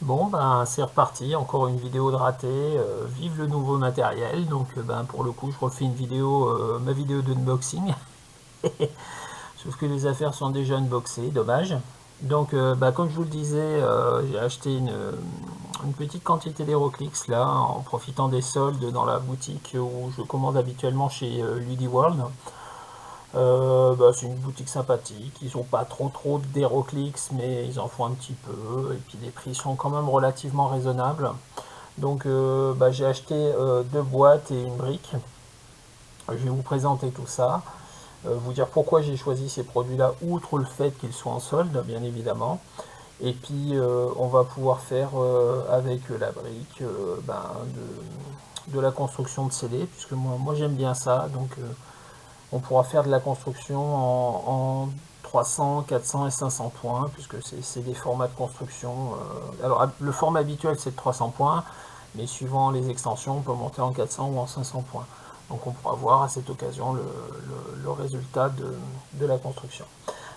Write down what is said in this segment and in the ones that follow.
Bon, ben c'est reparti, encore une vidéo de raté, vive le nouveau matériel. Donc ben pour le coup je refais une vidéo, ma vidéo d'unboxing, sauf que les affaires sont déjà unboxées, dommage. Donc ben, comme je vous le disais, j'ai acheté une petite quantité d'Heroclix là, en profitant des soldes dans la boutique où je commande habituellement chez Ludiworld. Bah, c'est une boutique sympathique, ils ont pas trop d'Heroclix, mais ils en font un petit peu, et puis les prix sont quand même relativement raisonnables. Donc bah, j'ai acheté deux boîtes et une brique. Je vais vous présenter tout ça, vous dire pourquoi j'ai choisi ces produits-là, outre le fait qu'ils soient en solde, bien évidemment. Et puis on va pouvoir faire avec la brique ben, de la construction de CD, puisque moi j'aime bien ça. Donc on pourra faire de la construction en 300, 400 et 500 points, puisque c'est des formats de construction. Alors le format habituel c'est de 300 points, mais suivant les extensions, on peut monter en 400 ou en 500 points. Donc on pourra voir à cette occasion le résultat de la construction.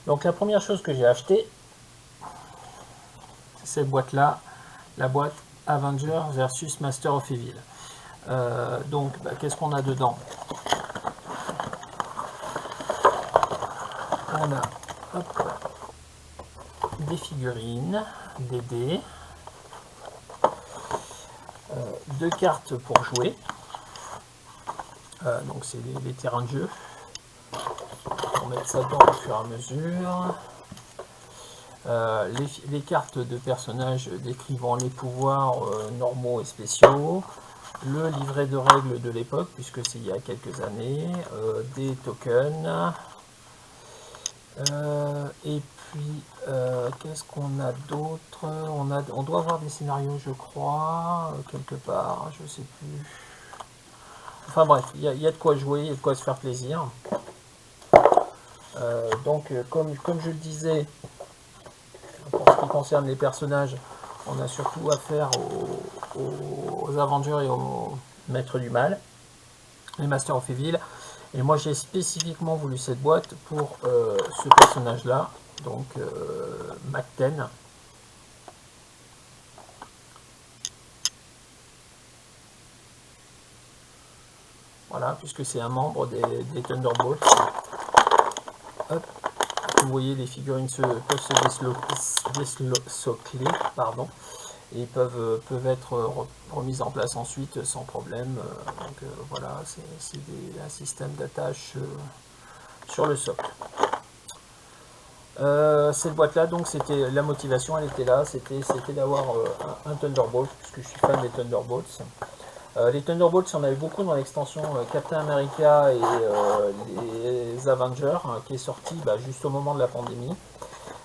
Donc la première chose que j'ai acheté, c'est cette boîte-là, la boîte Avenger versus Master of Evil. Donc bah, qu'est-ce qu'on a dedans? On a hop, des figurines, des dés, deux cartes pour jouer. Donc c'est les terrains de jeu. On va mettre ça dedans au fur et à mesure. Les cartes de personnages décrivant les pouvoirs normaux et spéciaux. Le livret de règles de l'époque, puisque c'est il y a quelques années. Des tokens. Et puis, qu'est-ce qu'on a d'autre? On doit avoir des scénarios, je crois, quelque part, je sais plus. Enfin bref, il y a de quoi jouer, il y a de quoi se faire plaisir. Donc, comme je le disais, pour ce qui concerne les personnages, on a surtout affaire aux Avengers et aux Maîtres du Mal, les Masters of Evil. Et moi, j'ai spécifiquement voulu cette boîte pour ce personnage-là, donc Macten. Voilà, puisque c'est un membre des Thunderbolts. Hop. Vous voyez, les figurines peuvent se désloquer, pardon, et peuvent être remises en place ensuite sans problème. Donc voilà, c'est un système d'attache sur le socle. Cette boîte là, donc c'était la motivation, elle était là, c'était d'avoir un Thunderbolt, puisque je suis fan des Thunderbolts. Les Thunderbolts, il y en avait beaucoup dans l'extension Captain America et les Avengers, qui est sorti bah, juste au moment de la pandémie.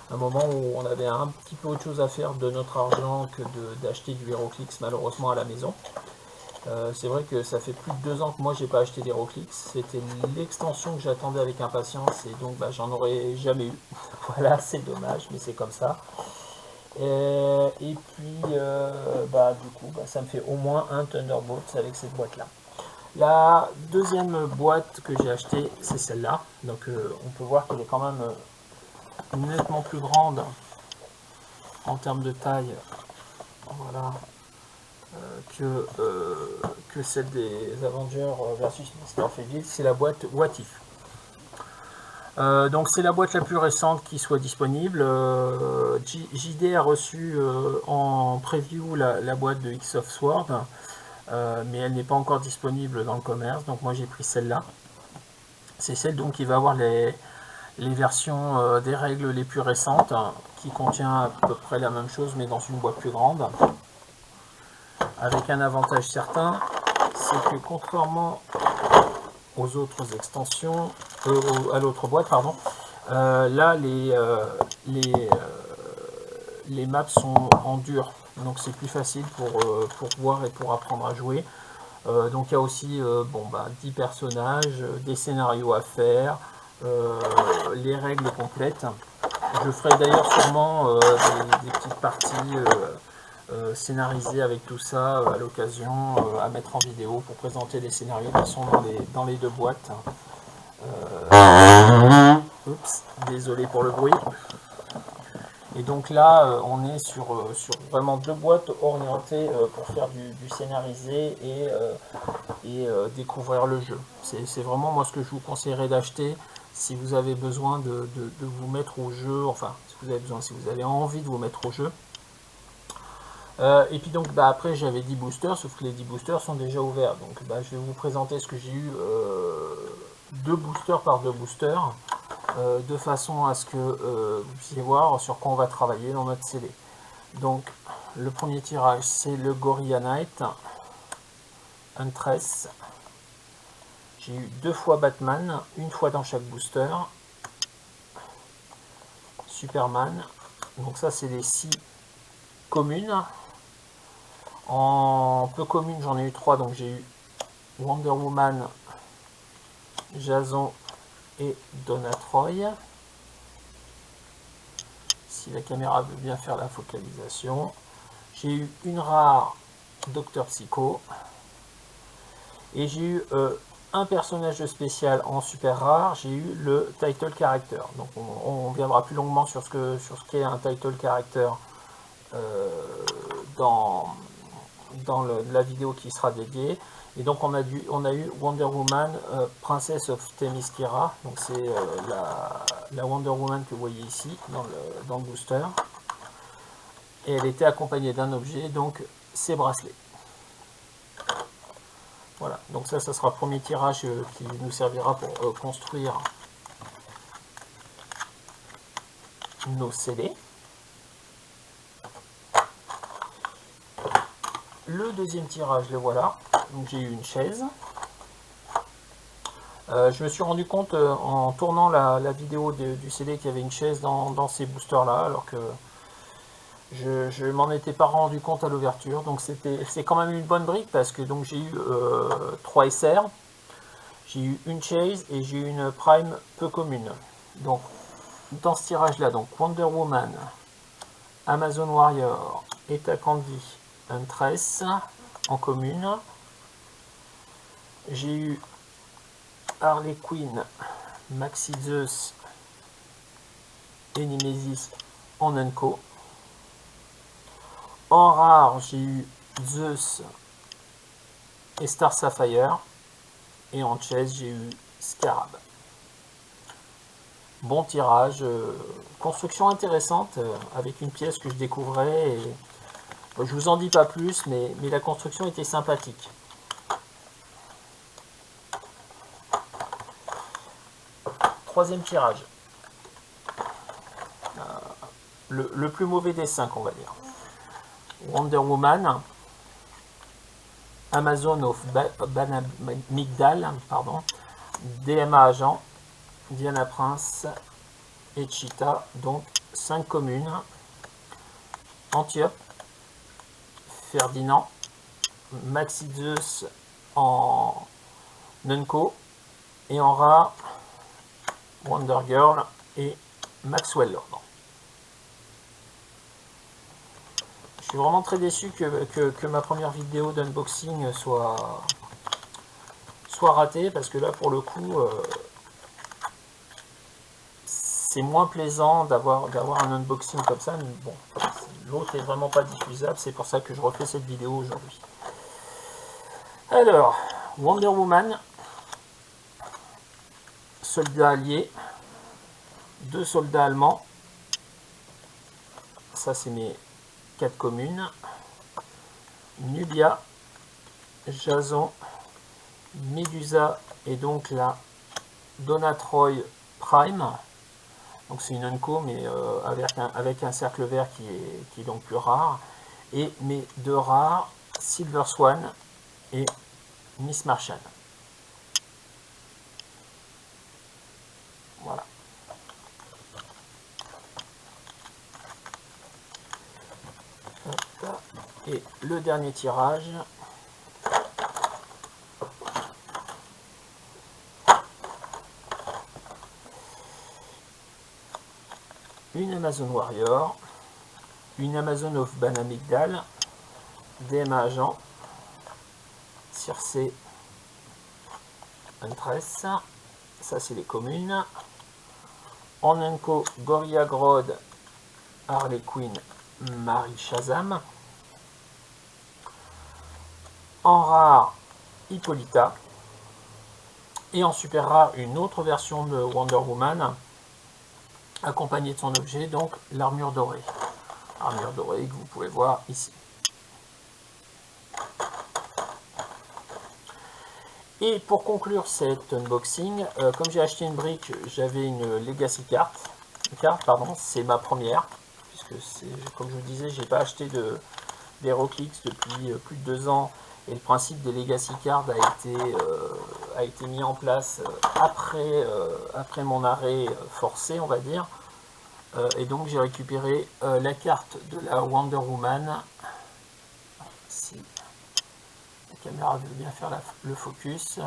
Un moment où on avait un petit peu autre chose à faire de notre argent que d'acheter du Heroclix malheureusement à la maison. C'est vrai que ça fait plus de 2 ans que moi j'ai pas acheté d'Heroclix. C'était l'extension que j'attendais avec impatience et donc bah, j'en aurais jamais eu. Voilà, c'est dommage, mais c'est comme ça. Et puis, bah, du coup, bah, ça me fait au moins un Thunderbolt avec cette boîte-là. La deuxième boîte que j'ai achetée, c'est celle-là. Donc, on peut voir qu'elle est quand même nettement plus grande en termes de taille, voilà, que celle des Avengers versus Master of Evil. C'est la boîte What If. Donc c'est la boîte la plus récente qui soit disponible. JD a reçu en preview la boîte de X of Sword, mais elle n'est pas encore disponible dans le commerce, donc moi j'ai pris celle-là. C'est celle donc qui va avoir les versions des règles les plus récentes, qui contient à peu près la même chose mais dans une boîte plus grande. Avec un avantage certain, c'est que contrairement aux autres extensions, à l'autre boîte, pardon, là les maps sont en dur, donc c'est plus facile pour voir et pour apprendre à jouer. Donc il y a aussi bon, bah, 10 personnages, des scénarios à faire, les règles complètes. Je ferai d'ailleurs sûrement des petites parties scénarisées avec tout ça à l'occasion, à mettre en vidéo pour présenter les scénarios qui sont dans les deux boîtes. Oups, désolé pour le bruit. Et donc là, on est sur vraiment 2 boîtes orientées pour faire du scénarisé et découvrir le jeu. C'est vraiment moi ce que je vous conseillerais d'acheter si vous avez besoin de vous mettre au jeu, enfin si vous avez envie de vous mettre au jeu. Et puis donc après j'avais 10 boosters, sauf que les 10 boosters sont déjà ouverts. Donc je vais vous présenter ce que j'ai eu, 2 boosters par 2 boosters, de façon à ce que vous puissiez voir sur quoi on va travailler dans notre CD. Donc le premier tirage c'est le Gorilla Knight, Huntress. J'ai eu 2 fois Batman, une fois dans chaque booster. Superman, donc ça c'est les 6 communes. En peu commune j'en ai eu 3, donc j'ai eu Wonder Woman, Jason et Donna Troy. Si la caméra veut bien faire la focalisation. J'ai eu une rare Dr Psycho. Et j'ai eu un personnage spécial en super rare, j'ai eu le title character. Donc on viendra plus longuement sur ce qu'est un title character dans la vidéo qui sera dédiée. Et donc on a eu Wonder Woman, Princess of Themyscira. Donc c'est la Wonder Woman que vous voyez ici dans le booster. Et elle était accompagnée d'un objet, donc ses bracelets. Voilà, donc ça sera le premier tirage qui nous servira pour construire nos CD. Le deuxième tirage, le voilà. Donc j'ai eu une chaise. Je me suis rendu compte en tournant la vidéo du CD qu'il y avait une chaise dans ces boosters là, alors que je m'en étais pas rendu compte à l'ouverture. Donc c'est quand même une bonne brique parce que donc j'ai eu 3 SR, j'ai eu une chaise et j'ai eu une prime peu commune. Donc dans ce tirage là, donc Wonder Woman, Amazon Warrior, Eta Candy, Huntress en commune. J'ai eu Harley Quinn, Maxi Zeus et Nemesis en Unco. En rare, j'ai eu Zeus et Star Sapphire. Et en chase, j'ai eu Scarab. Bon tirage, construction intéressante, avec une pièce que je découvrais. Et, je vous en dis pas plus, mais la construction était sympathique. Troisième tirage. Le plus mauvais des 5, on va dire. Wonder Woman, Amazon of Migdal, pardon, DMA Agent, Diana Prince et Cheetah, donc 5 communes. Antiope, Ferdinand, Maxi Zeus en Nunco et en rare Wonder Girl et Maxwell Lord. Je suis vraiment très déçu que ma première vidéo d'unboxing soit ratée, parce que là pour le coup c'est moins plaisant d'avoir un unboxing comme ça, mais bon, l'autre est vraiment pas diffusable, c'est pour ça que je refais cette vidéo aujourd'hui. Alors, Wonder Woman, soldats alliés, 2 soldats allemands, ça c'est mes 4 communes, Nubia, Jason, Medusa et donc la Donna Troy Prime. Donc c'est une Unco mais avec un cercle vert qui est donc plus rare. Et mes 2 rares, Silver Swan et Miss Martian. Voilà. Et le dernier tirage. Une Amazon Warrior, une Amazon of Banamigdal, DMA Agent, Circe, Huntress, ça c'est les communes. En Unco, Gorilla Grodd Harley Quinn Marie Shazam. En rare, Hippolyta. Et en super rare, une autre version de Wonder Woman, accompagnée de son objet, donc l'armure dorée. Armure dorée que vous pouvez voir ici. Et pour conclure cet unboxing, comme j'ai acheté une brique, j'avais une Legacy carte. C'est ma première, puisque comme je vous disais, j'ai pas acheté d'HeroClix depuis plus de 2 ans. Et le principe des Legacy Cards a été mis en place après mon arrêt forcé, on va dire. Et donc j'ai récupéré la carte de la Wonder Woman. Si la caméra veut bien faire le focus.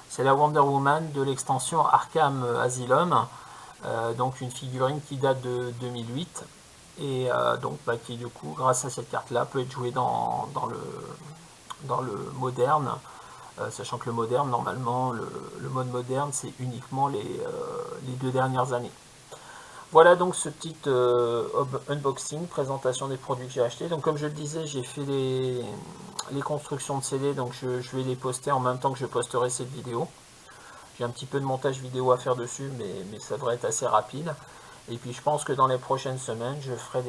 C'est la Wonder Woman de l'extension Arkham Asylum. Donc une figurine qui date de 2008. Et donc qui du coup, grâce à cette carte-là, peut être jouée dans le moderne, sachant que le moderne, normalement, le mode moderne, c'est uniquement les 2 dernières années. Voilà donc ce petit unboxing, présentation des produits que j'ai achetés. Donc comme je le disais, j'ai fait les constructions de CD, donc je vais les poster en même temps que je posterai cette vidéo. J'ai un petit peu de montage vidéo à faire dessus, mais ça devrait être assez rapide. Et puis je pense que dans les prochaines semaines, je ferai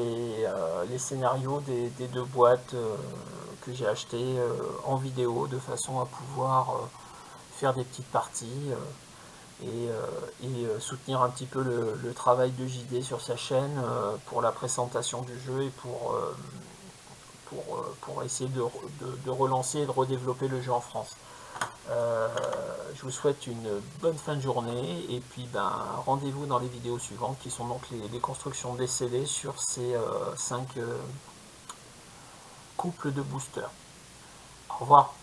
les scénarios des 2 boîtes que j'ai achetées en vidéo, de façon à pouvoir faire des petites parties et soutenir un petit peu le travail de JD sur sa chaîne pour la présentation du jeu et pour essayer de relancer et de redévelopper le jeu en France. Je vous souhaite une bonne fin de journée et puis rendez-vous dans les vidéos suivantes qui sont donc les constructions des CD sur ces 5 couples de boosters. Au revoir.